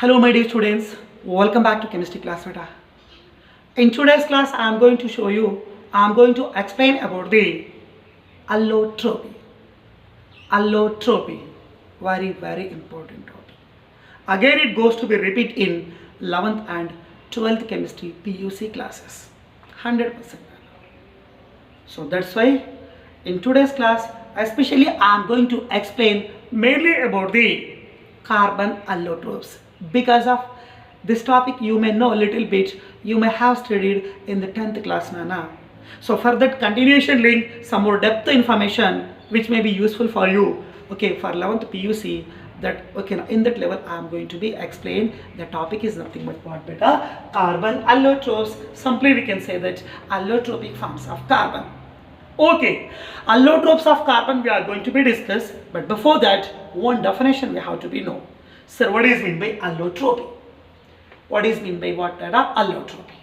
Hello my dear students, welcome back to chemistry class beta. In today's class I am going to show you, I am going to explain about the allotropy. Allotropy, very important topic. Again it goes to be repeat in 11th and 12th chemistry PUC classes, 100%. So that's why in today's class especially I am going to explain mainly about the carbon allotropes. Because of this topic you may know a little bit, you may have studied in the 10th class nana. So for that continuation link, some more depth information which may be useful for you, okay, for 11th PUC, that okay, in that level I am going to be explained. The topic is nothing but what beta? Carbon allotropes. Simply we can say that allotropic forms of carbon. Okay, allotropes of carbon we are going to be discussed, but before that one definition we have to be know. Sir, what is mean by allotropy? What is mean by what data? Allotropy.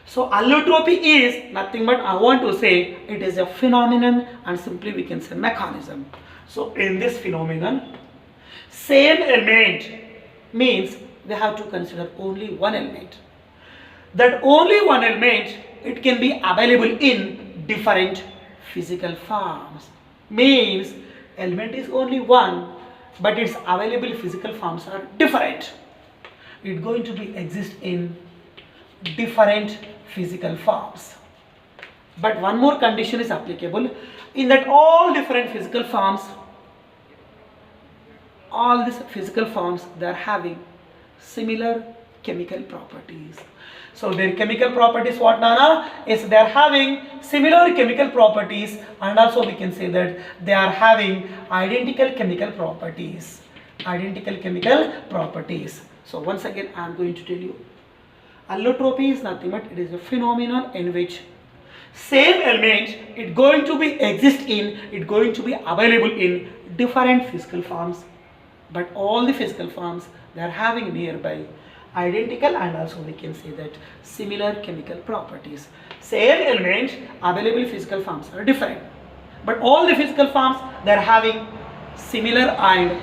So allotropy is nothing but I want to say it is a phenomenon and simply we can say mechanism. So in this phenomenon, same element means we have to consider only one element. That only one element, it can be available in different physical forms. Means element is only one, but its available physical forms are different. It's going to be exist in different physical forms. But one more condition is applicable in that all different physical forms, all these physical forms, they are having similar chemical properties. So their chemical properties what nana is they are having similar chemical properties, and also we can say that they are having identical chemical properties. Identical chemical properties. So once again I am going to tell you, allotropy is nothing but it is a phenomenon in which same element it going to be exist in, it going to be available in different physical forms, but all the physical forms they are having nearby identical and also we can say that similar chemical properties. Same element, available physical forms are different, but all the physical forms they are having similar and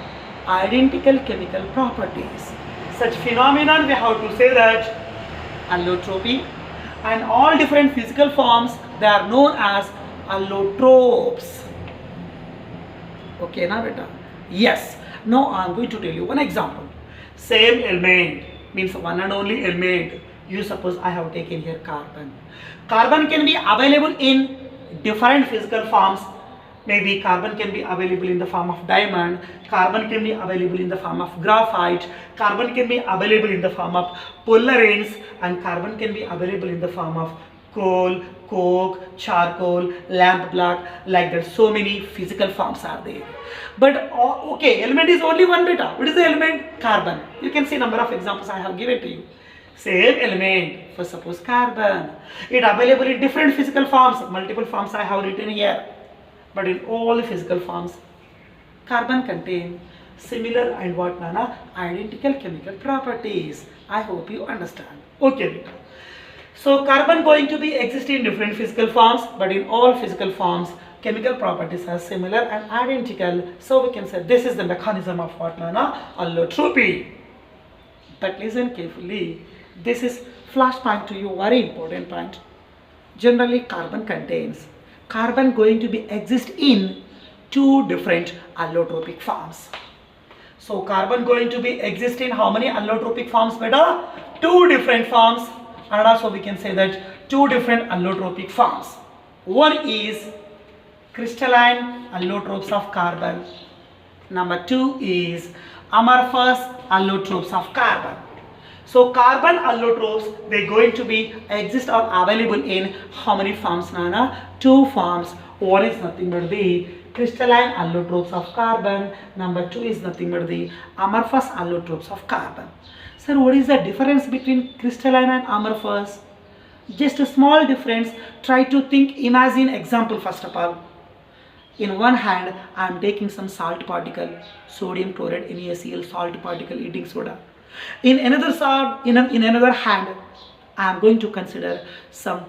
identical chemical properties. Such phenomenon we have to say that allotropy, and all different physical forms they are known as allotropes. Okay na beta? Yes. Now I am going to tell you one example. Same element means one and only element. You suppose I have taken here carbon. Carbon can be available in different physical forms. Maybe carbon can be available in the form of diamond, carbon can be available in the form of graphite, carbon can be available in the form of fullerenes, and carbon can be available in the form of coal, coke, charcoal, lamp black, like that. So many physical forms are there. But okay, element is only one beta. What is the element? Carbon. You can see number of examples I have given to you. Same element, for suppose carbon, it available in different physical forms. Multiple forms I have written here. But in all physical forms, carbon contain similar and what nana identical chemical properties. I hope you understand. Okay. So carbon going to be exist in different physical forms, but in all physical forms, chemical properties are similar and identical. So we can say this is the mechanism of what nana allotropy. But listen carefully. This is flashpoint to you, very important point. Generally, carbon going to be exist in two different allotropic forms. So carbon going to be exist in how many allotropic forms beta? Two different forms, and also we can say that two different allotropic forms. One is crystalline allotropes of carbon. Number two is amorphous allotropes of carbon. So carbon allotropes, they going to be exist or available in how many forms nana? Two forms. One is nothing but the crystalline allotropes of carbon. Number two is nothing but the amorphous allotropes of carbon. Sir, what is the difference between crystalline and amorphous? Just a small difference. Try to think, imagine example first of all. In one hand I am taking some salt particle, sodium chloride NaCl salt particle eating soda. In another hand I am going to consider some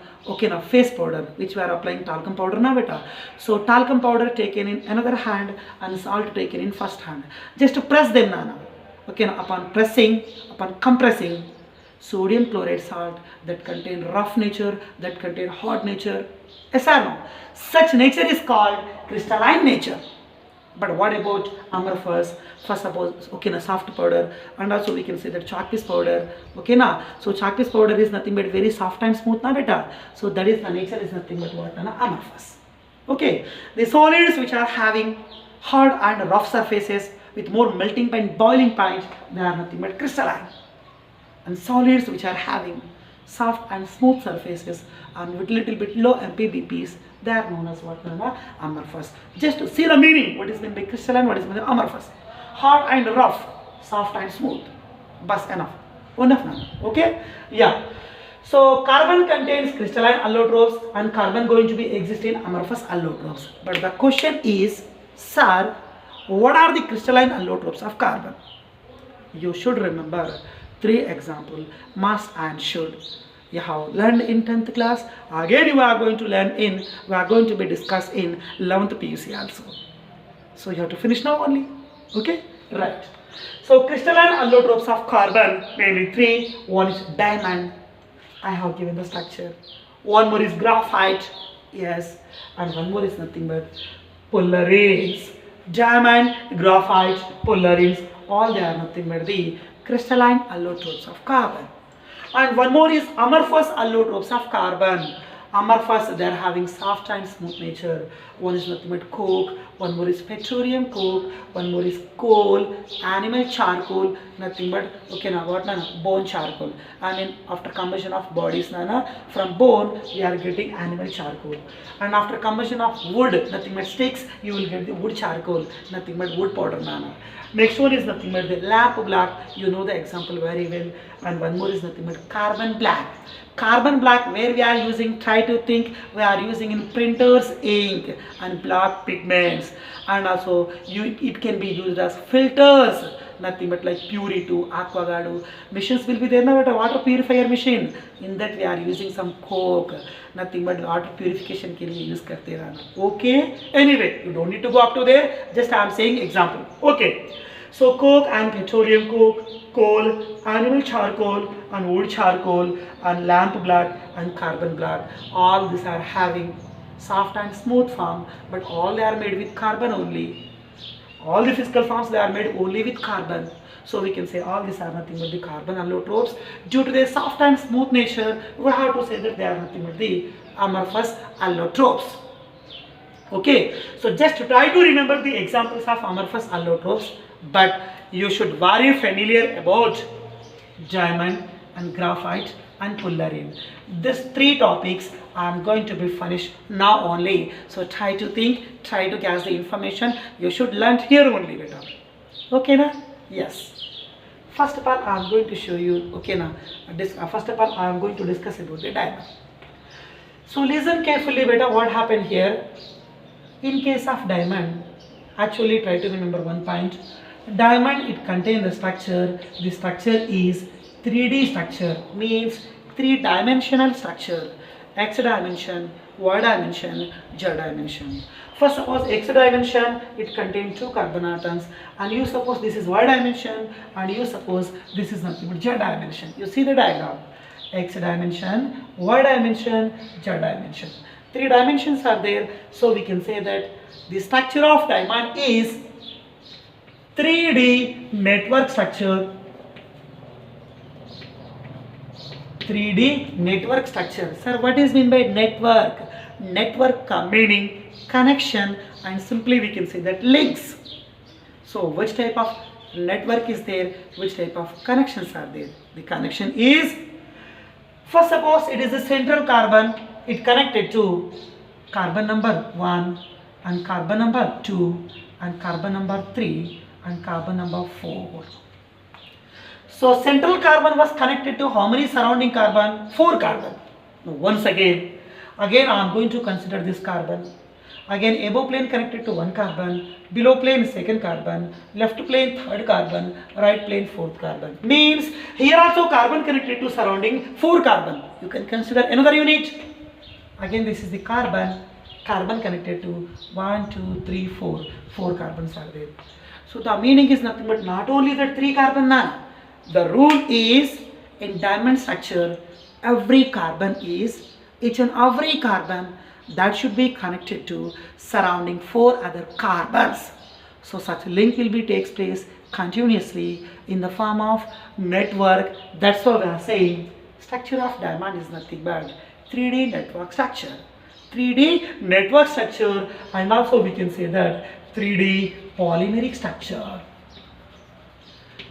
face powder which we are applying talcum powder na beta. So talcum powder taken in another hand and salt taken in first hand. Just press them nana. okay, upon pressing, upon compressing, sodium chloride salt that contain rough nature, that contain hard nature, yes or no? Such nature is called crystalline nature. But what about amorphous? First suppose, okay, na soft powder, and also we can say that chalk piece powder, okay na. So chalk piece powder is nothing but very soft and smooth na beta. So that is the nature is nothing but what na amorphous. Okay, the solids which are having hard and rough surfaces with more melting point, boiling point, they are nothing but crystalline. And solids which are having soft and smooth surfaces and with little bit low mpbps, they are known as what? Amorphous. Just to see the meaning, what is meant by crystalline, what is meant by amorphous. Hard and rough, soft and smooth. Bas enough. Enough now. Okay? Yeah. So carbon contains crystalline allotropes and carbon going to be exist in amorphous allotropes. But the question is, sir, what are the crystalline allotropes of carbon? You should remember 3 examples, must and should. You have learned in 10th class. Again you are going to learn in, we are going to be discussed in 11th PUC also. So you have to finish now only. Okay? Right. So crystalline allotropes of carbon, mainly 3. One is diamond. I have given the structure. One more is graphite. Yes. And one more is nothing but fullerenes. Diamond, graphite, fullerenes, all they are nothing but the crystalline allotropes of carbon. And one more is amorphous allotropes of carbon. Amorphous, they are having soft and smooth nature. One is nothing but coke, one more is petroleum coke, one more is coal, animal charcoal, nothing but, okay, now what na, bone charcoal. I mean, after combustion of bodies, from bone we are getting animal charcoal. And after combustion of wood, nothing but sticks, you will get the wood charcoal, nothing but wood powder. Next one is nothing but the lamp black, you know the example very well. And one more is nothing but carbon black. Carbon black, where we are using, try to think, we are using in printers ink and black pigments, and also it can be used as filters, nothing but like Purito, Aquaguard machines will be there now, but a water purifier machine, in that we are using some coke, nothing but water purification ke liye use karte rehna. Okay, anyway, you don't need to go up to there, just I am saying example. Okay, so coke and petroleum coke, coal, animal charcoal and wood charcoal and lamp black and carbon black, all these are having soft and smooth form, but all they are made with carbon only. All the physical forms, they are made only with carbon. So we can say all these are nothing but the carbon allotropes. Due to their soft and smooth nature, we have to say that they are nothing but the amorphous allotropes. Okay, so just try to remember the examples of amorphous allotropes, but you should very familiar about diamond and graphite and fullerene. These 3 topics I am going to be finished now only. So try to think, try to catch the information. You should learn here only, beta. Okay na? Yes. First of all, I am going to show you. Okay na? First of all, I am going to discuss about the diamond. So listen carefully, beta. What happened here? In case of diamond, actually try to remember one point. Diamond, it contains the structure. The structure is 3D structure, means 3-dimensional structure. X dimension, Y dimension, Z dimension. First suppose X dimension, it contains 2 carbon atoms, and you suppose this is Y dimension, and you suppose this is nothing but Z dimension. You see the diagram. X dimension, Y dimension, Z dimension. 3 dimensions are there, so we can say that the structure of diamond is 3D network structure. 3D network structure. Sir, what is mean by network? Network meaning connection, and simply we can say that links. So which type of network is there? Which type of connections are there? The connection is, first suppose it is a central carbon, it connected to carbon number 1 and carbon number 2 and carbon number 3 and carbon number 4. So central carbon was connected to how many surrounding carbon? 4 carbon. Now once again I am going to consider this carbon. Again above plane connected to 1 carbon, below plane 2nd carbon, left plane 3rd carbon, right plane 4th carbon. Means here also carbon connected to surrounding 4 carbon. You can consider another unit. Again this is the carbon connected to 1, 2, 3, 4. 4 carbons are there. So the meaning is nothing but not only that 3 carbon nano. The rule is in diamond structure, every carbon is, each and every carbon that should be connected to surrounding 4 other carbons. So such link will be takes place continuously in the form of network. That's why we are saying structure of diamond is nothing but 3D network structure. 3D network structure, and also we can say that 3D polymeric structure.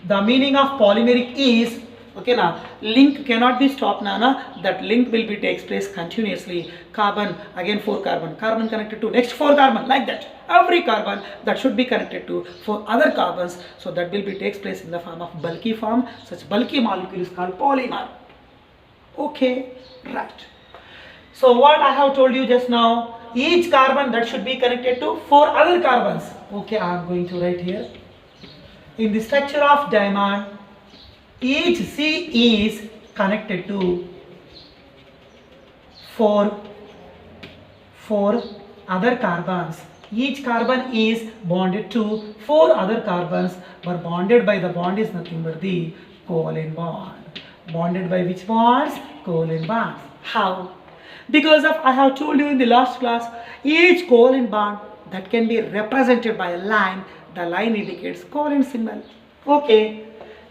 The meaning of polymeric is, okay now, link cannot be stopped now, that link will be takes place continuously. Carbon, again 4 carbon, carbon connected to next 4 carbon, like that. Every carbon that should be connected to 4 other carbons, so that will be takes place in the form of bulky form. Such bulky molecule is called polymer. Okay, right. So what I have told you just now, each carbon that should be connected to 4 other carbons. Okay, I am going to write here. In the structure of diamond, each C is connected to 4 other carbons. Each carbon is bonded to 4 other carbons, but bonded by the bond is nothing but the covalent bond. Bonded by which bonds? Covalent bonds. How? Because of, I have told you in the last class, each covalent bond that can be represented by a line. The line indicates covalent symbol. Okay,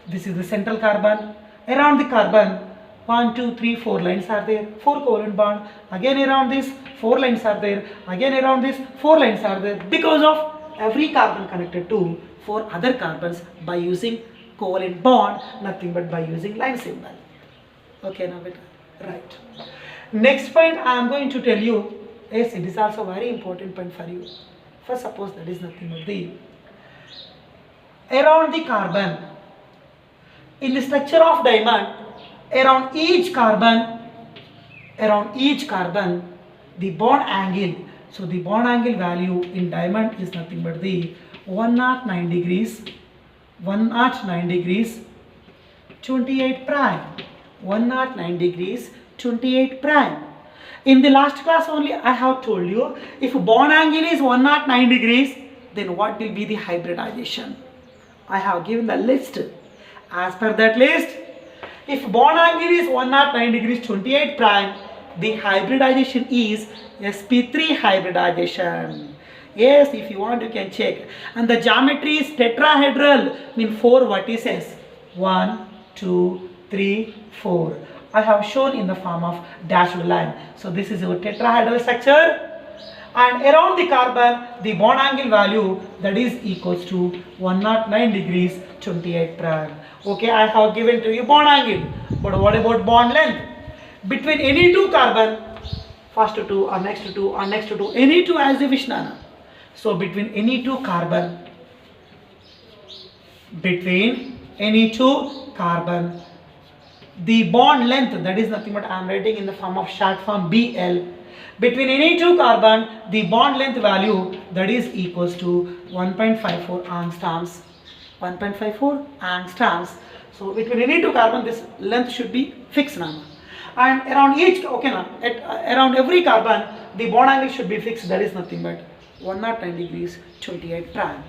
this is the central carbon. Around the carbon, 1, 2, 3, 4 lines are there. 4 covalent bond. Again around this, 4 lines are there. Again around this, 4 lines are there. Because of every carbon connected to 4 other carbons by using covalent bond, nothing but by using line symbol. Okay, now beta. Right. Next point I am going to tell you. Yes, it is also very important point for you. First, suppose that is nothing but the around the carbon, in the structure of diamond, around each carbon, the bond angle. So the bond angle value in diamond is nothing but the 109 degrees, 28 prime, 109 degrees, 28 prime. In the last class only I have told you, if bond angle is 109 degrees, then what will be the hybridization? I have given the list. As per that list, if bond angle is 109 degrees 28 prime, the hybridization is sp3 hybridization. Yes, if you want you can check. And the geometry is tetrahedral, mean 4 vertices. 1, 2, 3, 4. I have shown in the form of dashed line. So this is your tetrahedral structure. And around the carbon, the bond angle value that is equals to 109 degrees 28 prime. Okay, I have given to you bond angle. But what about bond length? Between any 2 carbon, first 2 or next 2 or next 2, any 2 as the Vishnana. So between any 2 carbon, the bond length, that is nothing but I am writing in the form of short form BL. Between any 2 carbon, the bond length value that is equals to 1.54 angstroms. 1.54 angstroms. So between any 2 carbon, this length should be fixed now. And around each, okay now, around every carbon, the bond angle should be fixed. That is nothing but 109 degrees 28 prime.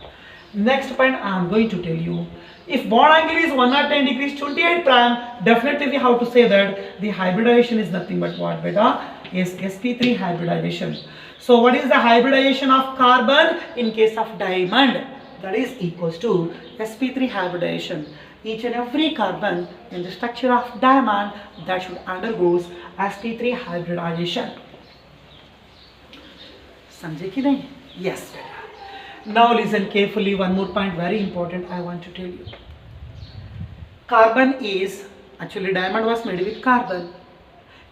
Next point I am going to tell you. If bond angle is 109 degrees 28 prime, definitely we have to say that the hybridization is nothing but what beta? Is sp3 hybridization. So what is the hybridization of carbon in case of diamond? That is equals to sp3 hybridization. Each and every carbon in the structure of diamond that should undergoes sp3 hybridization. Samjhe ki nahi? Yes. Now listen carefully, one more point very important I want to tell you. Carbon is, actually diamond was made with carbon.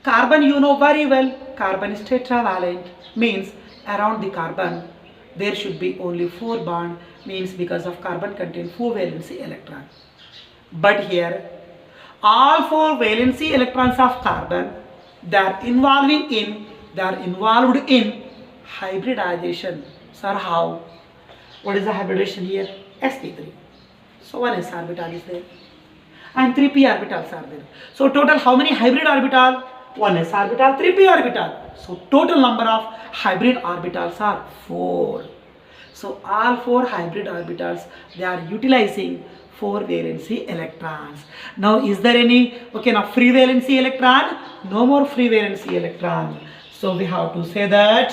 Carbon you know very well, carbon is tetravalent, means around the carbon there should be only 4 bond, means because of carbon contain 4 valency electrons. But here all 4 valency electrons of carbon they are involved in hybridization. Sir, how? What is the hybridization here? sp3. So one s orbital is there and 3p orbitals are there. So total how many hybrid orbital? 1s orbital, 3p orbital. So total number of hybrid orbitals are 4. So all four hybrid orbitals, they are utilizing four valency electrons. Now is there any, okay, now free valency electron? No more free valency electron. So we have to say that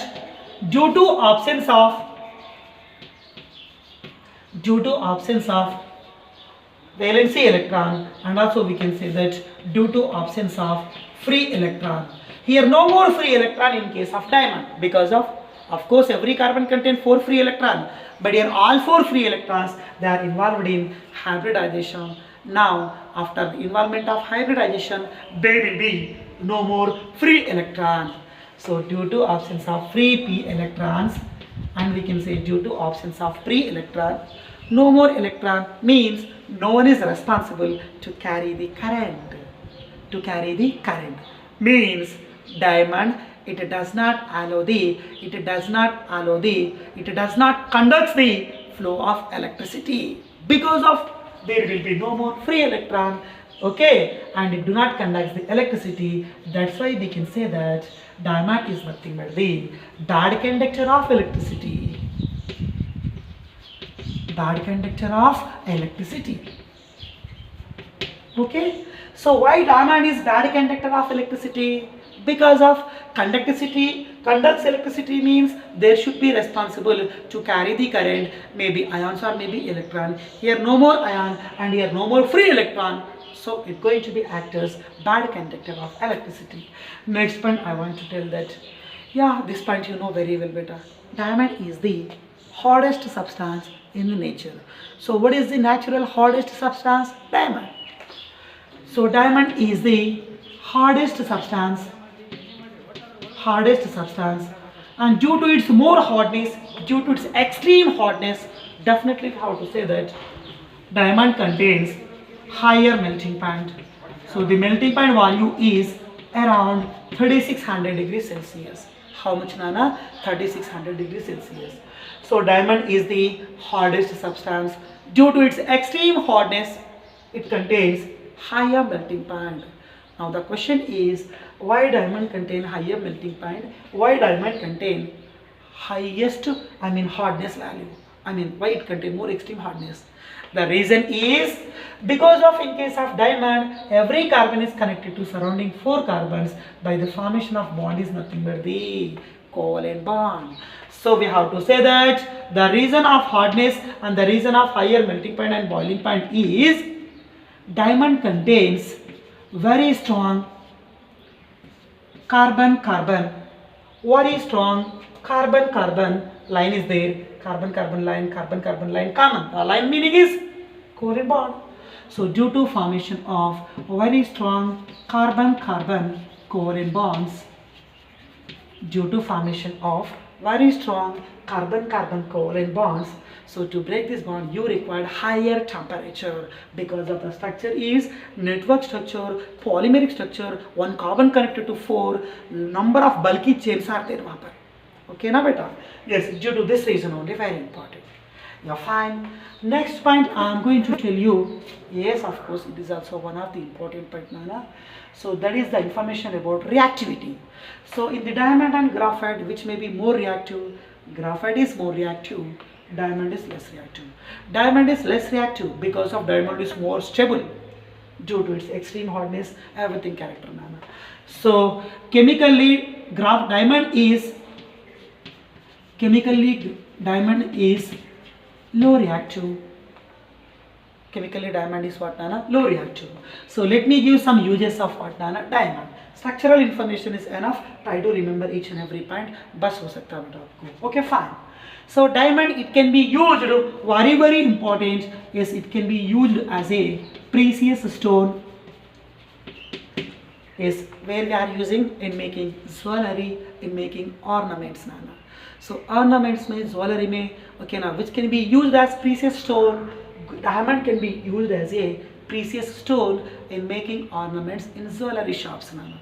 due to absence of valency electron, and also we can say that due to absence of free electron. Here no more free electron in case of diamond, because of course every carbon contains four free electron, but here all four free electrons, they are involved in hybridization. Now after the involvement of hybridization, there will be no more free electron. So due to absence of free p electrons, and we can say due to absence of free electron, no more electron means no one is responsible to carry the current. To carry the current means diamond, it does not conduct the flow of electricity, because of there will be no more free electron, okay, and it do not conduct the electricity. That's why we can say that diamond is nothing but the bad conductor of electricity. Bad conductor of electricity. Okay, so why diamond is bad conductor of electricity? Because of conductivity. Conducts electricity means there should be responsible to carry the current, maybe ions or maybe electron. Here no more ion and here no more free electron, so it's going to be act as bad conductor of electricity. Next point I want to tell that, yeah, this point you know very well better. Diamond is the hardest substance in the nature. So what is the natural hardest substance? Diamond. So diamond is the hardest substance, and due to its more hardness, due to its extreme hardness, definitely we have to say that diamond contains higher melting point. So the melting point value is around 3600 degrees Celsius. How much, Nana? 3600 degrees Celsius. So diamond is the hardest substance. Due to its extreme hardness, it contains higher melting point. Now the question is, why diamond contain higher melting point? Why diamond contain highest, hardness value? Why it contain more extreme hardness? The reason is because of, in case of diamond, every carbon is connected to surrounding four carbons by the formation of bond is nothing but the covalent bond. So we have to say that the reason of hardness and the reason of higher melting point and boiling point is diamond contains very strong carbon-carbon, very strong carbon-carbon line is there. Carbon-carbon line common. The line meaning is covalent bond. So due to formation of very strong carbon-carbon covalent bonds, so to break this bond, you require higher temperature, because of the structure is network structure, polymeric structure, one carbon connected to four, number of bulky chains are there. Okay, na beta? Yes, due to this reason only, very important. Yeah, fine. Next point I am going to tell you, yes, of course, it is also one of the important point, Nana. So that is the information about reactivity. So in the diamond and graphite, which may be more reactive, graphite is more reactive, diamond is less reactive. Diamond is less reactive because of diamond is more stable due to its extreme hardness, everything character, Nana. So chemically, diamond is low reactive. Chemically diamond is what, Nana? Low reactive. So let me give some uses of what, Nana? Diamond. Structural information is enough. Try to remember each and every point. Bas ho sakta beta aapko. Okay, fine. So diamond, it can be used, very important, yes, it can be used as a precious stone. Yes, where we are using in making jewelry, in making ornaments, Nana. So ornaments means jewelry mein, okay, now which can be used as precious stone. Diamond can be used as a precious stone in making ornaments in jewelry shops, Nana.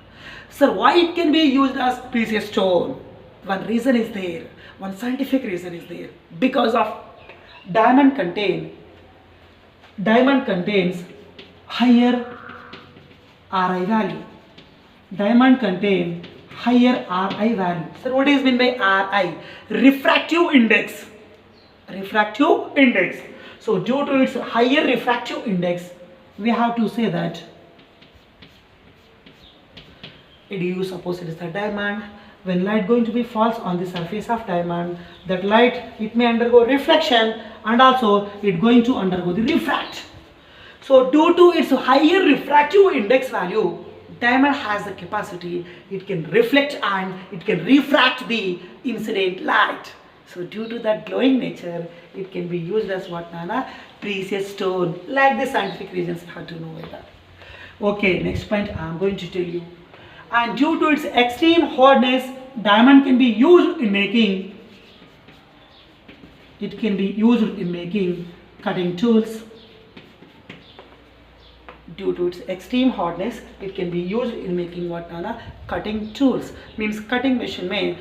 Sir, why it can be used as precious stone? One reason is there, one scientific reason is there. Because of diamond contains higher Ri value. Diamond contains higher Ri value. Sir, what is meant by Ri? Refractive index. refractive index. So due to its higher refractive index, we have to say that you suppose it is the diamond. When light going to be falls on the surface of diamond, that light, it may undergo reflection and also it going to undergo the refract. So due to its higher refractive index value, diamond has the capacity, it can reflect and it can refract the incident light. So due to that glowing nature, it can be used as what, Nana? Precious stone. Like the scientific reasons, you have to know that. Okay, next point I am going to tell you. And due to its extreme hardness, diamond can be used in making, it can be used in making cutting tools. Due to its extreme hardness, it can be used in making what, Nana? Cutting tools. Means cutting machine may,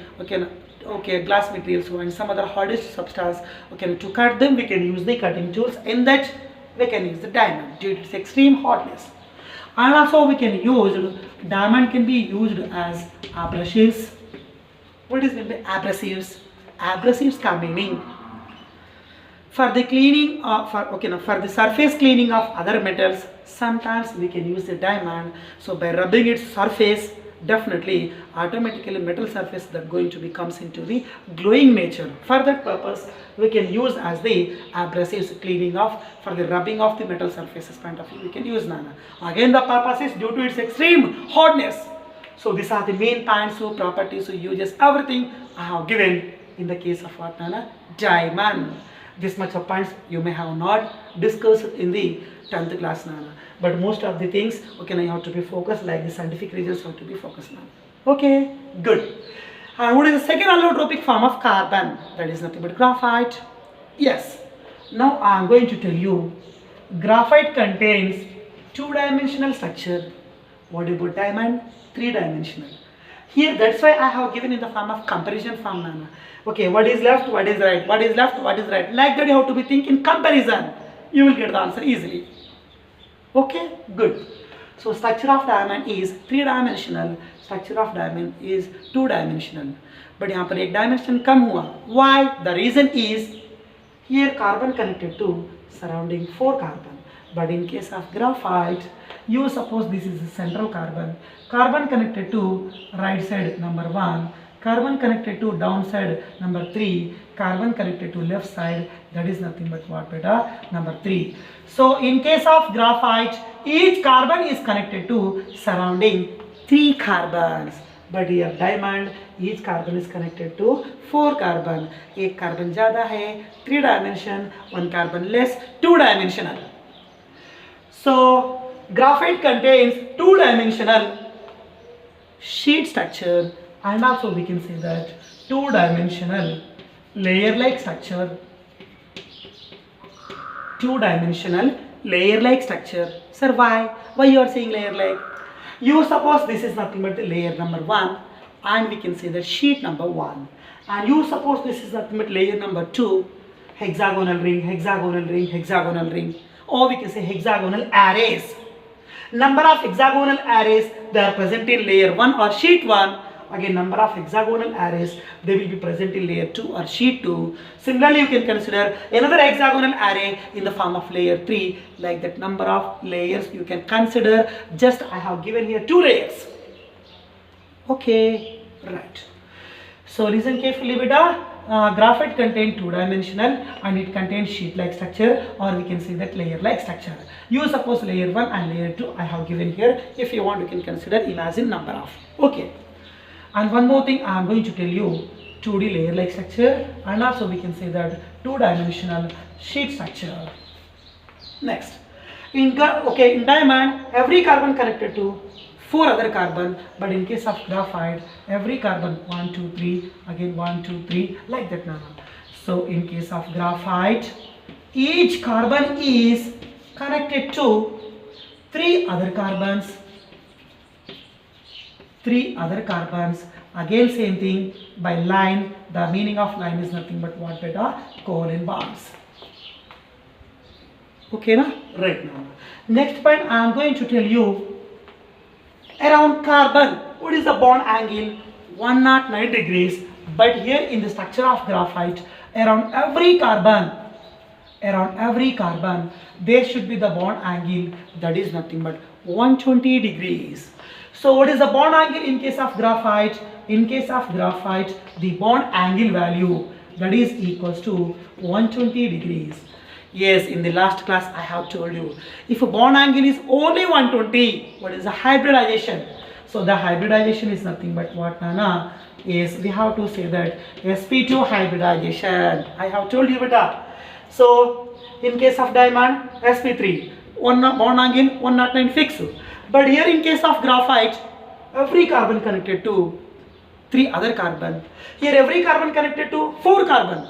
okay, glass materials and some other hardest substance, okay, to cut them we can use the cutting tools. In that we can use the diamond due to its extreme hardness. And also we can use, diamond can be used as abrasives. What is meant by abrasives? Abrasives can meaning for the cleaning of, for the surface cleaning of other metals. Sometimes we can use the diamond. So by rubbing its surface, definitely automatically metal surface that going to be comes into the glowing nature. For that purpose we can use as the abrasives, cleaning of, for the rubbing of the metal surfaces point of view we can use, Nana. Again the purpose is due to its extreme hardness. So these are the main points, so properties, so uses, everything I have given in the case of what, Nana? Diamond. This much of points you may have not discussed in the 10th class, Nana. But most of the things, okay, now you have to be focused, like the scientific reasons have to be focused now. Okay, good. And what is the second allotropic form of carbon? That is nothing but graphite. Yes. Now I am going to tell you, graphite contains two-dimensional structure. What about diamond? Three-dimensional. Here, that's why I have given in the form of comparison form, Nana. Okay, what is left, what is right, what is left, what is right. Like that you have to be thinking comparison. You will get the answer easily. Okay, good. So structure of diamond is three-dimensional, structure of diamond is two-dimensional. But यहाँ पर एक dimension कम हुआ. Why? The reason is here carbon connected to surrounding 4 carbon. But in case of graphite, you suppose this is the central carbon. Carbon connected to right side number 1. Carbon connected to downside number 3, carbon connected to left side, that is nothing but what, beta? Number 3. So in case of graphite, each carbon is connected to surrounding 3 carbons. But here diamond, each carbon is connected to 4 carbon. एक carbon ज़्यादा है, 3 dimension, 1 carbon less, 2 dimensional. So graphite contains 2 dimensional sheet structure. And also we can say that two-dimensional layer-like structure. Two-dimensional layer-like structure. Sir, why? Why you are saying layer-like? You suppose this is nothing but the layer number 1, and we can say that sheet number 1. And you suppose this is nothing but layer number 2, hexagonal ring, hexagonal ring, hexagonal ring. Or we can say hexagonal arrays. Number of hexagonal arrays, they are present in layer 1 or sheet 1. Again, number of hexagonal arrays, they will be present in layer 2 or sheet 2. Similarly, you can consider another hexagonal array in the form of layer 3. Like that number of layers you can consider. Just I have given here 2 layers. Okay, right. So listen carefully, beta. Graphite contains 2-dimensional and it contains sheet-like structure, or we can say that layer-like structure. You suppose layer 1 and layer 2 I have given here. If you want, you can consider, imagine number of. Okay. And one more thing I am going to tell you, 2D layer-like structure, and also we can say that 2-dimensional sheet structure. Next, in diamond, every carbon connected to 4 other carbon, but in case of graphite, every carbon 1, 2, 3, again 1, 2, 3, like that now. So in case of graphite, each carbon is connected to 3 other carbons. 3 other carbons. Again same thing, by line. The meaning of line is nothing but what, beta? Covalent bonds. Okay, na? Right now. Next point I am going to tell you, around carbon, what is the bond angle? 109 degrees. But here in the structure of graphite, around every carbon, there should be the bond angle that is nothing but 120 degrees. So what is the bond angle in case of graphite? In case of graphite, the bond angle value that is equals to 120 degrees. Yes, in the last class I have told you, if a bond angle is only 120, what is the hybridization? So the hybridization is nothing but what, Nana? Is we have to say that sp2 hybridization. I have told you beta. So in case of diamond, sp3, one bond angle 109 fixed. But here in case of graphite, every carbon connected to 3 other carbon. Here every carbon connected to 4 carbon.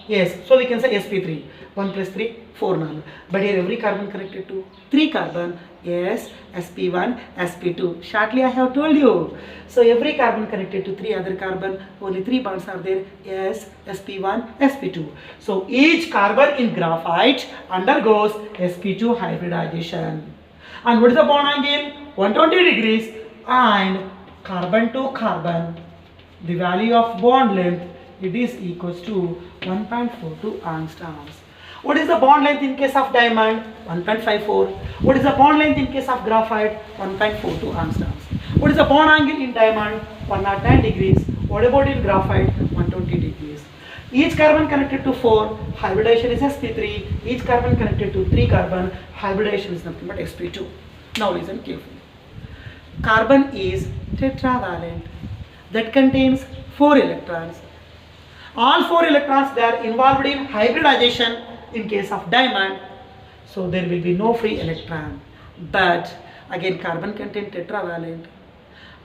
Yes, so we can say sp3, 1 plus 3, 4 null. But here every carbon connected to 3 carbon. Yes, sp1, sp2. Shortly I have told you. So every carbon connected to 3 other carbon, only 3 bonds are there. Yes, sp1, sp2. So each carbon in graphite undergoes sp2 hybridization. And what is the bond angle? 120 degrees. And carbon to carbon, the value of bond length, it is equals to 1.42 angstroms. What is the bond length in case of diamond? 1.54. What is the bond length in case of graphite? 1.42 angstroms. What is the bond angle in diamond? 109 degrees. What about in graphite? 120 degrees. Each carbon connected to 4, hybridization is sp3. Each carbon connected to 3 carbon, hybridization is nothing but sp2. Now listen carefully. Carbon is tetravalent that contains 4 electrons. All 4 electrons, they are involved in hybridization in case of diamond. So there will be no free electron. But again, carbon contains tetravalent.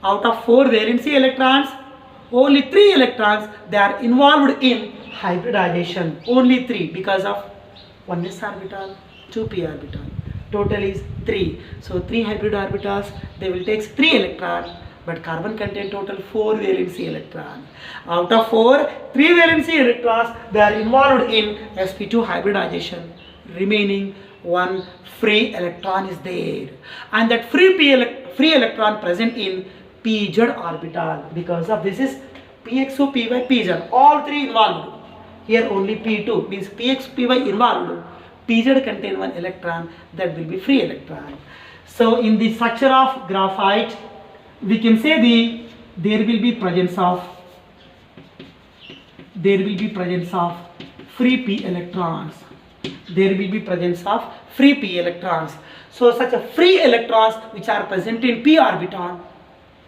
Out of 4 valency electrons, only 3 electrons, they are involved in hybridization. Only 3 because of 1 s orbital, 2 p orbital. Total is 3. So 3 hybrid orbitals, they will take 3 electrons. But carbon contain total 4 valency electrons. Out of 4, 3 valency electrons, they are involved in sp2 hybridization. Remaining 1 free electron is there. And that free electron present in pz orbital. Because of this is pxo, py, pz. All 3 involved. Here only p2 means px, py involved. pz contain 1 electron, that will be free electron. So in the structure of graphite, we can say there will be presence of free p electrons. There will be presence of free p electrons. So such a free electrons which are present in p orbital,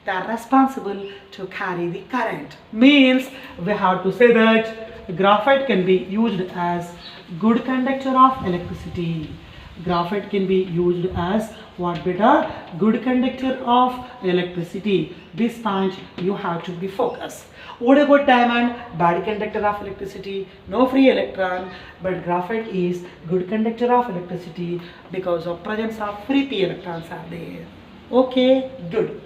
they are responsible to carry the current. Means we have to say that graphite can be used as good conductor of electricity. Graphite can be used as what beta? Good conductor of electricity. This point you have to be focused. What about diamond? Bad conductor of electricity, no free electron, but graphite is good conductor of electricity because of presence of free p electrons are there. Okay, good.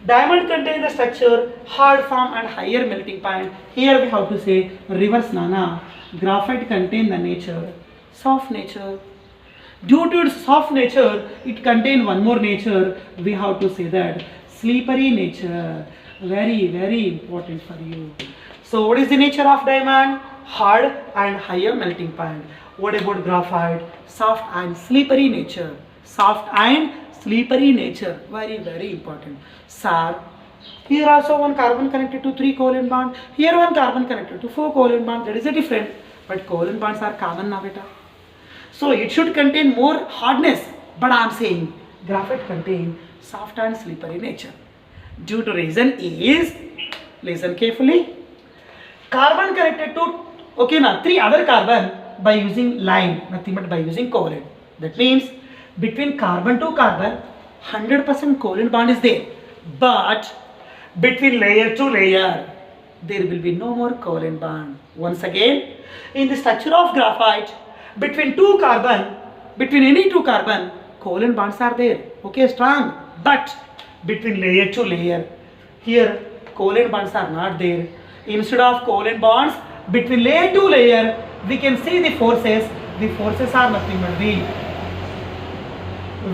Diamond contains the structure hard form and higher melting point. Here we have to say reverse Nana. Graphite contains the nature, soft nature. Due to its soft nature, it contains one more nature. We have to say that slippery nature. Very, very important for you. So what is the nature of diamond? Hard and higher melting point. What about graphite? Soft and slippery nature. Soft and slippery nature. Very, very important. Sir, here also one carbon connected to 3 covalent bond. Here one carbon connected to 4 covalent bond. That is a different. But covalent bonds are common now, beta. So it should contain more hardness. But I am saying graphite contains soft and slippery nature. Due to reason is, listen carefully, carbon connected to, okay now, 3 other carbon by using line, nothing but by using covalent. That means between carbon to carbon, 100% covalent bond is there. But between layer to layer, there will be no more covalent bond. Once again, in the structure of graphite, between any two carbon, covalent bonds are there. Okay, strong. But between layer to layer, here covalent bonds are not there. Instead of covalent bonds, between layer to layer, we can see the forces. The forces are nothing but the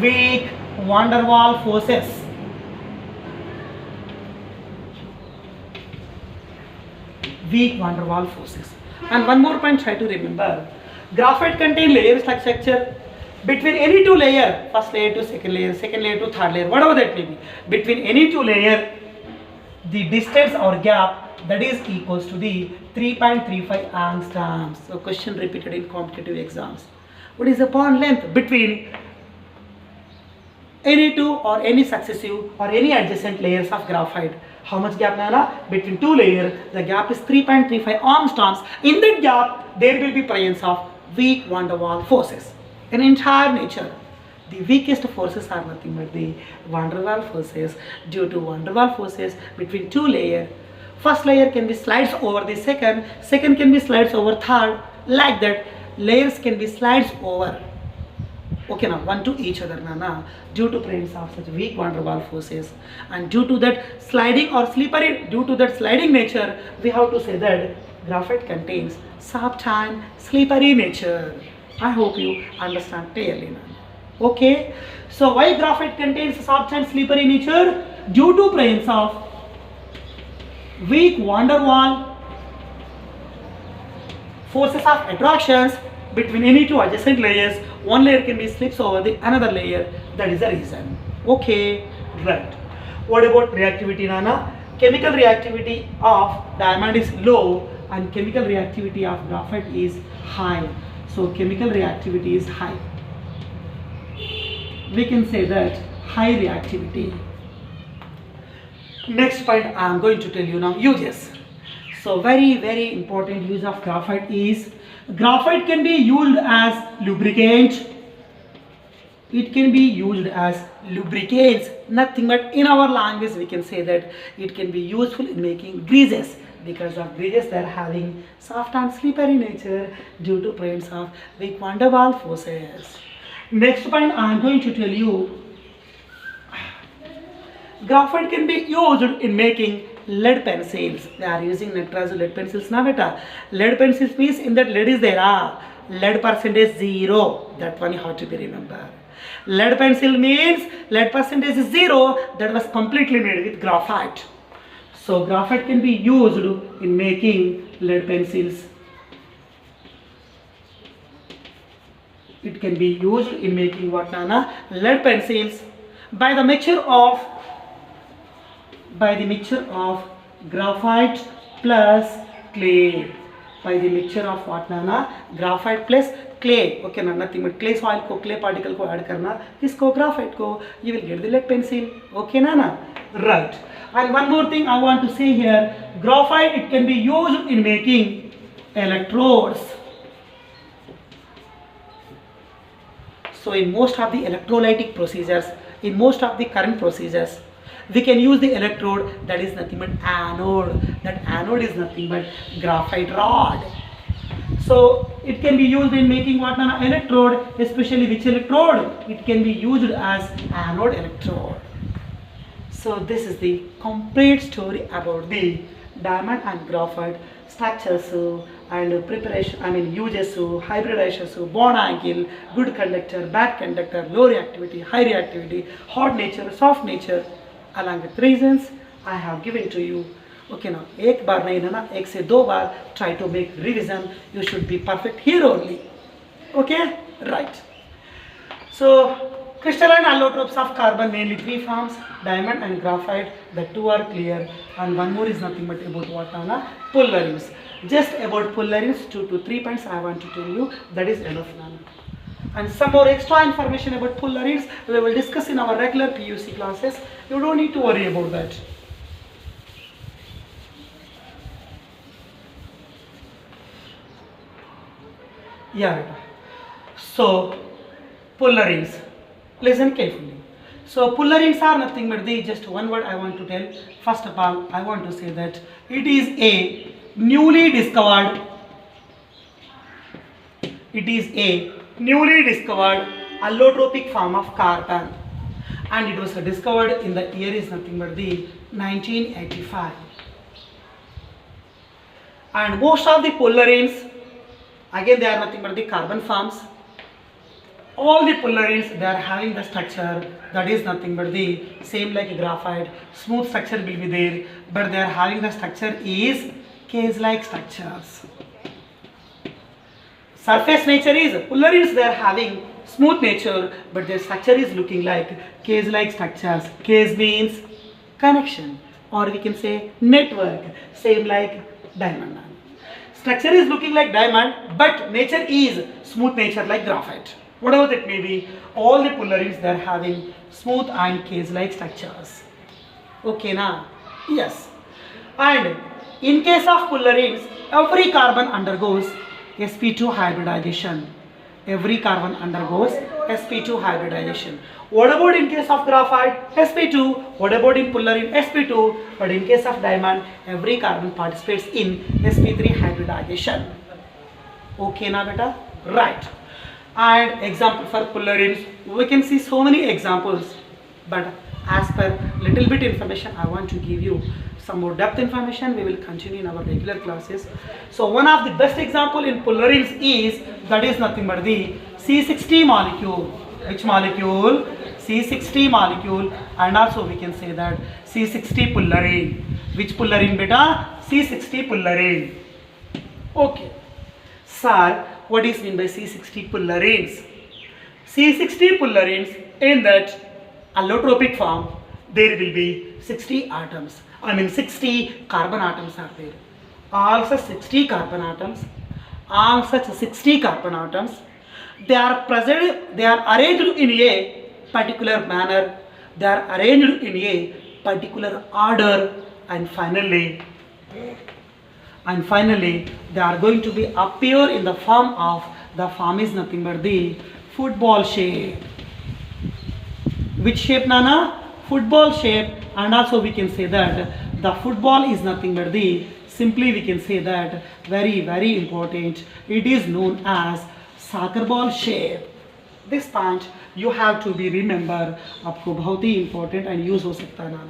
weak van der Waals forces. Weak van der Waals forces. And one more point, try to remember. Graphite contain layer structure between any two layer, first layer to second layer to third layer, whatever that may be. Between any two layer, the distance or gap that is equals to the 3.35 angstroms. So question repeated in competitive exams. What is the bond length between any two or any successive or any adjacent layers of graphite? How much gap nana? Between two layers, the gap is 3.35 angstroms. In that gap, there will be presence of weak van der Waals forces in entire nature. The weakest forces are nothing but the van der Waals forces. Due to van der Waals forces between two layers, first layer can be slides over the second, second can be slides over third, like that. Layers can be slides over, okay, now one to each other nana, due to presence of such weak van der Waals forces. And due to that sliding or slippery, due to that sliding nature, we have to say that graphite contains soft and slippery nature. I hope you understand clearly now. Okay, so why graphite contains soft and slippery nature? Due to presence of weak van der Waals forces of attractions between any two adjacent layers. One layer can be slips over the another layer. That is the reason. Okay, right. What about reactivity, Nana? Chemical reactivity of diamond is low and chemical reactivity of graphite is high. So chemical reactivity is high. We can say that high reactivity. Next point I am going to tell you now, uses. So very important use of graphite is, graphite can be used as lubricant. It can be used as lubricants, nothing but in our language we can say that it can be useful in making greases, because of greases they are having soft and slippery nature due to presence of weak van der Waals forces. Next point I am going to tell you, graphite can be used in making lead pencils. They are using nitrazole lead pencils now beta. Lead pencils means in that lead is there, lead percentage 0, that one you have to be remember. Lead pencil means lead percentage is 0, that was completely made with graphite. So graphite can be used in making lead pencils. It can be used in making what, Nana? Lead pencils by the mixture of graphite plus clay. By the mixture of what, Nana? Graphite plus clay. Okay, na, nothing but clay soil ko, clay particle ko add karna, isko graphite ko, you will get the lead pencil. Okay, Nana? Right. And one more thing I want to say here, graphite, it can be used in making electrodes. So in most of the electrolytic procedures, in most of the current procedures, we can use the electrode that is nothing but anode. That anode is nothing but graphite rod. So it can be used in making what, Nana? Electrode, especially which electrode? It can be used as anode electrode. So this is the complete story about the diamond and graphite structures and preparation, uses, hybridization, bond angle, good conductor, bad conductor, low reactivity, high reactivity, hot nature, soft nature, along with reasons I have given to you. Okay, now एक बार नहीं ना, एक से दो बार try to make revision. You should be perfect here only. Okay, right. So crystalline allotropes of carbon, mainly three forms, diamond and graphite. The two are clear, and one more is nothing but about what, Nana? Fullerenes. Just about fullerenes, 2 to 3 points I want to tell you. That is enough, Nana. And some more extra information about fullerenes we will discuss in our regular PUC classes. You don't need to worry about that. Yeah. So fullerenes, listen carefully. So fullerenes are nothing but just one word I want to tell. First of all, I want to say that it is a newly discovered allotropic form of carbon, and it was discovered in the year is nothing but the 1985. And most of the fullerenes, again they are nothing but the carbon forms. All the fullerenes, they are having the structure that is nothing but the same like graphite. Smooth structure will be there, but they are having the structure is case-like structures. Surface nature is fullerenes, they are having smooth nature, but their structure is looking like cage-like structures. Cage means connection, or we can say network, same like diamond. Structure is looking like diamond, but nature is smooth nature like graphite. Whatever that may be, all the fullerenes, they are having smooth and cage-like structures. Okay, na? Yes. And in case of fullerenes, every carbon undergoes sp2 hybridization. Every carbon undergoes sp2 hybridization. What about in case of graphite? sp2. What about in fullerene? sp2. But in case of diamond, every carbon participates in sp3 hybridization. Okay na beta? Right. And example for fullerenes, we can see so many examples, but as per little bit information I want to give you some more depth information. We will continue in our regular classes. So one of the best example in fullerenes is, that is nothing but the C60 molecule. Which molecule? C60 molecule, and also we can say that C60 fullerene. Which fullerene beta? C60 fullerene. Okay. Sir, what is mean by C60 fullerenes? C60 fullerenes, in that allotropic form, there will be 60 atoms. 60 carbon atoms are there. All such 60 carbon atoms, all such 60 carbon atoms, they are present, they are arranged in a particular manner, they are arranged in a particular order, and finally they are going to be appear in the form of, the form is nothing but the football shape. Which shape, Nana? Football shape. And also we can say that the football is nothing but the, simply we can say that, very very important, it is known as soccer ball shape. This point you have to be remember, आपको बहुत ही important and use हो सकता है ना.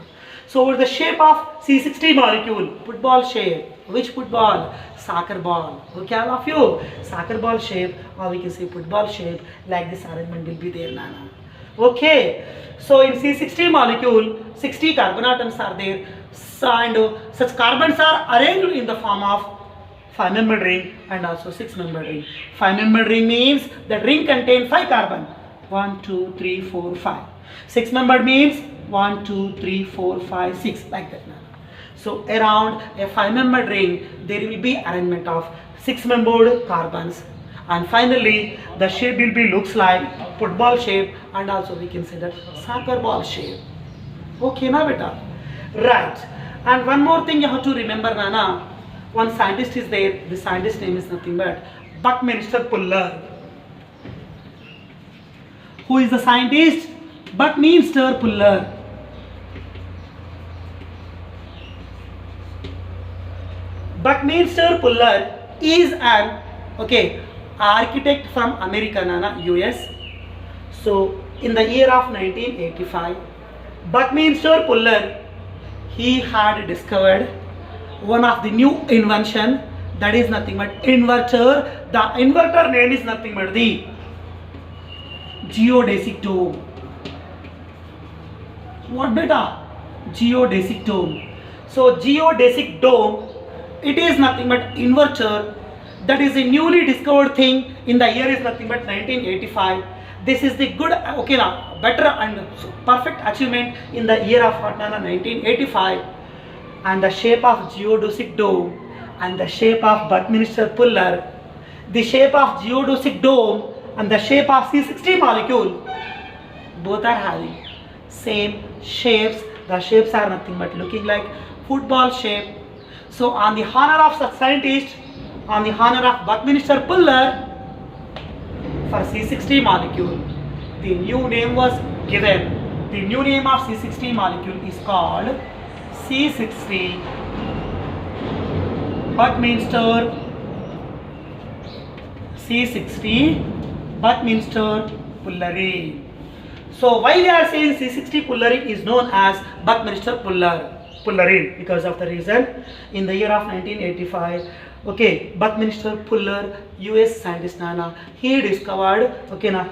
So the shape of C60 molecule, football shape. Which football? Soccer ball. Okay, all of you, soccer ball shape, or we can say football shape. Like this arrangement will be there, Nana. Okay, so in C60 molecule, 60 carbon atoms are there, and such carbons are arranged in the form of 5-membered ring and also 6-membered ring. 5-membered ring means that ring contains 5 carbon. 1, 2, 3, 4, 5. 6-membered means 1, 2, 3, 4, 5, 6, like that. So around a 5-membered ring, there will be arrangement of 6-membered carbons. And finally, the shape will be looks like football shape, and also we can say that soccer ball shape. Okay, na beta? Right. And one more thing you have to remember, Nana. One scientist is there. The scientist name is nothing but Buckminster Fuller. Who is the scientist? Buckminster Fuller. Buckminster Fuller is an architect from America, Nana, US. So in the year of 1985, Buckminster Fuller, he had discovered one of the new invention, that is nothing but inverter. The inverter name is nothing but the geodesic dome. What beta? Geodesic dome. So geodesic dome, it is nothing but inverter. That is a newly discovered thing. In the year is nothing but 1985. This is the good, better and perfect achievement in the year of 1985. And the shape of geodesic dome and the shape of Buckminster Fuller, the shape of geodesic dome and the shape of C60 molecule, both are having same shapes. The shapes are nothing but looking like football shape. So on the honor of such scientist, on the honor of Buckminster Fuller, for C60 molecule, the new name was given. The new name of C60 molecule is called C60 Buckminster Fullerene. So why we are saying C60 Fullerene is known as Buckminster Fullerene? Because of the reason, in the year of 1985, Buckminster Fuller, US scientist, Nana, he discovered,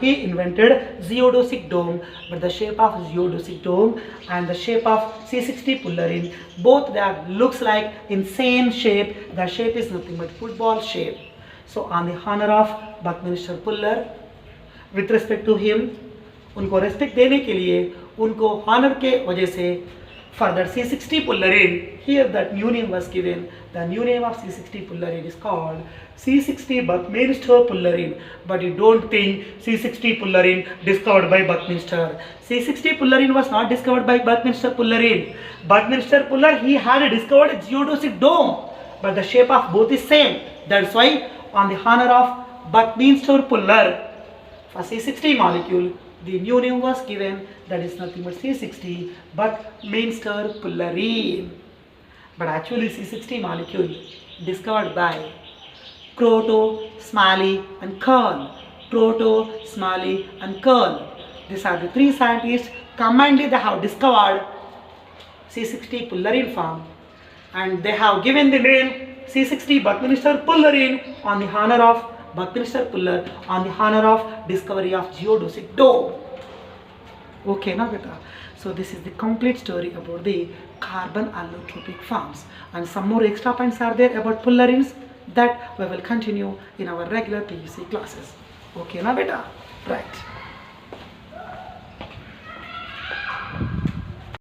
he invented geodesic dome. But the shape of geodesic dome and the shape of C60 Fullerene, both that looks like in same shape. The shape is nothing but football shape. So on the honor of Buckminster Fuller. With respect to him, उनको respect देने के लिए, उनको honour के वजह से, for that C60 Pullarin, here that new name was given. The new name of C60 Pullarin is called C60 Buckminster Pullarin. But you don't think C60 Pullarin discovered by Buckminster. C60 Pullarin was not discovered by Buckminster Pullarin. Buckminster Puller, he had discovered geodesic dome, but the shape of both is same. That's why on the honor of Buckminster Puller, for C60 molecule, the new name was given, that is nothing but C60 Buckminster Pullarin. But actually C60 molecule discovered by Kroto, Smalley and Kern. Kroto, Smalley and Kern. These are the three scientists combinedly they have discovered C60 Pullarin form, and they have given the name C60 Buckminster Pullarin on the honor of Buckminster Puller, on the honor of discovery of geodesic dome. Okay, now beta. So this is the complete story about the carbon allotropic forms, and some more extra points are there about Pullarins that we will continue in our regular PUC classes. Okay, now beta. Right.